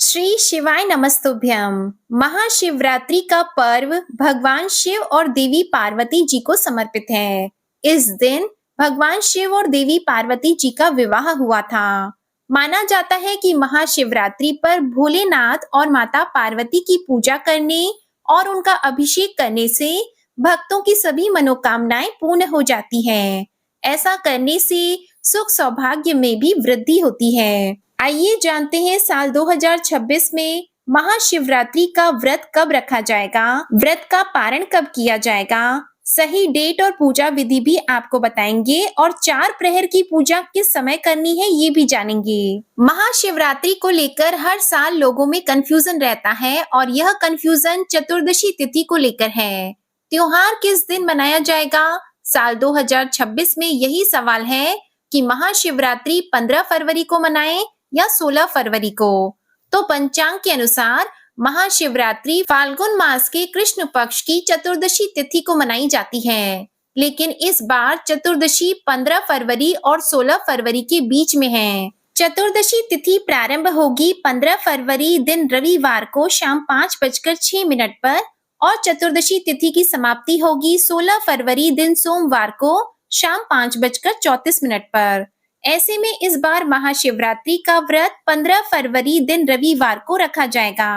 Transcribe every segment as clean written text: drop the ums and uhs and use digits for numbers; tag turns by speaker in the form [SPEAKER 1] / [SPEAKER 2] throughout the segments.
[SPEAKER 1] श्री शिवाय नमस्तुभ्यम। महाशिवरात्रि का पर्व भगवान शिव और देवी पार्वती जी को समर्पित है। इस दिन भगवान शिव और देवी पार्वती जी का विवाह हुआ था। माना जाता है कि महाशिवरात्रि पर भोलेनाथ और माता पार्वती की पूजा करने और उनका अभिषेक करने से भक्तों की सभी मनोकामनाएं पूर्ण हो जाती हैं। ऐसा करने से सुख सौभाग्य में भी वृद्धि होती है। आइए जानते हैं साल 2026 में महाशिवरात्रि का व्रत कब रखा जाएगा, व्रत का पारण कब किया जाएगा, सही डेट और पूजा विधि भी आपको बताएंगे और 4 प्रहर की पूजा किस समय करनी है ये भी जानेंगे। महाशिवरात्रि को लेकर हर साल लोगों में कंफ्यूजन रहता है और यह कंफ्यूजन चतुर्दशी तिथि को लेकर है। त्योहार किस दिन मनाया जाएगा? साल 2026 में यही सवाल है कि महाशिवरात्रि 15 फरवरी को मनाएं या 16 फरवरी को। तो पंचांग के अनुसार महाशिवरात्रि फाल्गुन मास के कृष्ण पक्ष की चतुर्दशी तिथि को मनाई जाती है, लेकिन इस बार चतुर्दशी 15 फरवरी और 16 फरवरी के बीच में है। चतुर्दशी तिथि प्रारंभ होगी 15 फरवरी दिन रविवार को शाम 5:06 पर और चतुर्दशी तिथि की समाप्ति होगी 16 फरवरी दिन सोमवार को शाम 5:34 पर। ऐसे में इस बार महाशिवरात्रि का व्रत 15 फरवरी दिन रविवार को रखा जाएगा।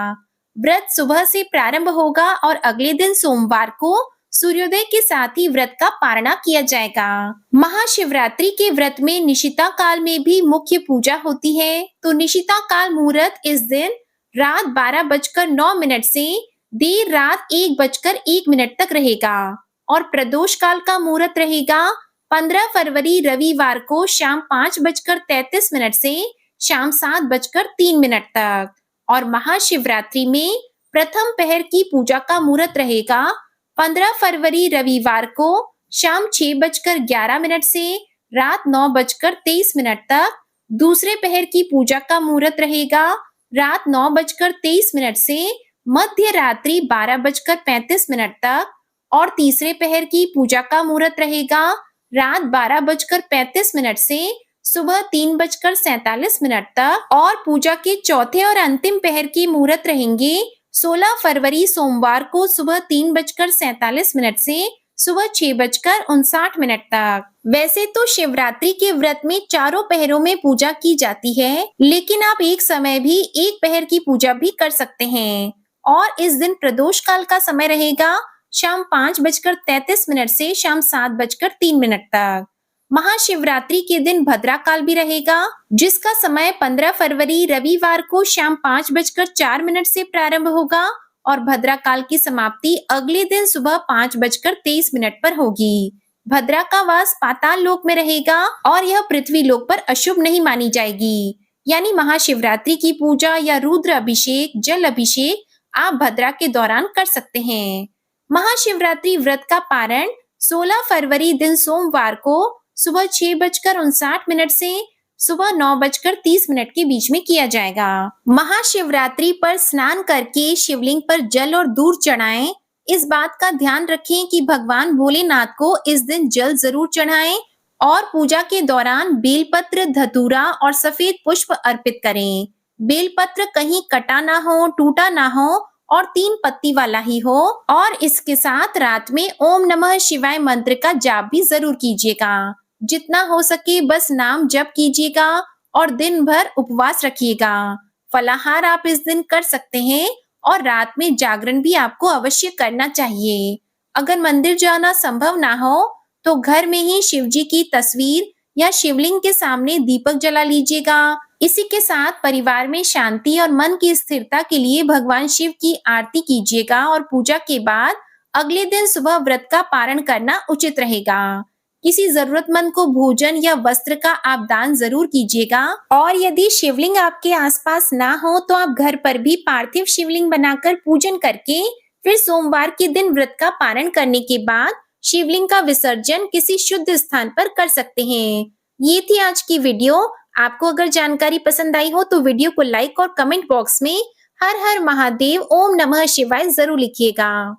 [SPEAKER 1] व्रत सुबह से प्रारंभ होगा और अगले दिन सोमवार को सूर्योदय के साथ ही व्रत का पारणा किया जाएगा। महाशिवरात्रि के व्रत में निशिता काल में भी मुख्य पूजा होती है। तो निशिता काल मुहूर्त इस दिन रात 12:09 से देर रात 1:01 तक रहेगा और प्रदोष काल का मुहूर्त रहेगा 15 फरवरी रविवार को शाम 5:33 से शाम 7:03 तक। और महाशिवरात्रि में प्रथम पहर की पूजा का मुहूर्त रहेगा 15 फरवरी रविवार को शाम 6:11 से रात 9:23 तक। दूसरे पहर की पूजा का मुहूर्त रहेगा रात 9:23 से मध्य रात्रि 12:35 तक और तीसरे पहर की पूजा का मुहूर्त रहेगा रात 12:35 से सुबह 3:47 तक और पूजा के चौथे और अंतिम पहर की मुहूर्त रहेंगे 16 फरवरी सोमवार को सुबह 3:47 से सुबह 6:59 तक। वैसे तो शिवरात्रि के व्रत में चारों पहरों में पूजा की जाती है, लेकिन आप एक समय भी एक पहर की पूजा भी कर सकते हैं और इस दिन प्रदोष काल का समय रहेगा शाम 5:33 से शाम 7:03 तक। महाशिवरात्रि के दिन भद्रा काल भी रहेगा, जिसका समय 15 फरवरी रविवार को शाम 5:04 से प्रारंभ होगा और भद्रा काल की समाप्ति अगले दिन सुबह 5:23 पर होगी। भद्रा का वास पाताल लोक में रहेगा और यह पृथ्वी लोक पर अशुभ नहीं मानी जाएगी। यानी महाशिवरात्रि की पूजा या रुद्र अभिषेक, जल अभिषेक आप भद्रा के दौरान कर सकते हैं। महाशिवरात्रि व्रत का पारण 16 फरवरी दिन सोमवार को सुबह 6:59 से सुबह 9:30 के बीच में किया जाएगा। महाशिवरात्रि पर स्नान करके शिवलिंग पर जल और दूध चढ़ाएं। इस बात का ध्यान रखें कि भगवान भोलेनाथ को इस दिन जल जरूर चढ़ाएं और पूजा के दौरान बेलपत्र, धतूरा और सफेद पुष्प अर्पित करें। बेलपत्र कहीं कटा ना हो, टूटा ना हो और 3 पत्ती वाला ही हो और इसके साथ रात में ओम नमः शिवाय मंत्र का जाप भी जरूर कीजिएगा। जितना हो सके बस नाम जप कीजिएगा और दिन भर उपवास रखिएगा। फलाहार आप इस दिन कर सकते हैं और रात में जागरण भी आपको अवश्य करना चाहिए। अगर मंदिर जाना संभव ना हो तो घर में ही शिव जी की तस्वीर या शिवलिंग के सामने दीपक जला लीजिएगा। इसी के साथ परिवार में शांति और मन की स्थिरता के लिए भगवान शिव की आरती कीजिएगा और पूजा के बाद अगले दिन सुबह व्रत का पारण करना उचित रहेगा। किसी जरूरतमंद को भोजन या वस्त्र का आप दान जरूर कीजिएगा और यदि शिवलिंग आपके आसपास ना हो तो आप घर पर भी पार्थिव शिवलिंग बनाकर पूजन करके फिर सोमवार के दिन व्रत का पारण करने के बाद शिवलिंग का विसर्जन किसी शुद्ध स्थान पर कर सकते हैं। ये थी आज की वीडियो। आपको अगर जानकारी पसंद आई हो तो वीडियो को लाइक और कमेंट बॉक्स में हर हर महादेव, ओम नमः शिवाय जरूर लिखिएगा।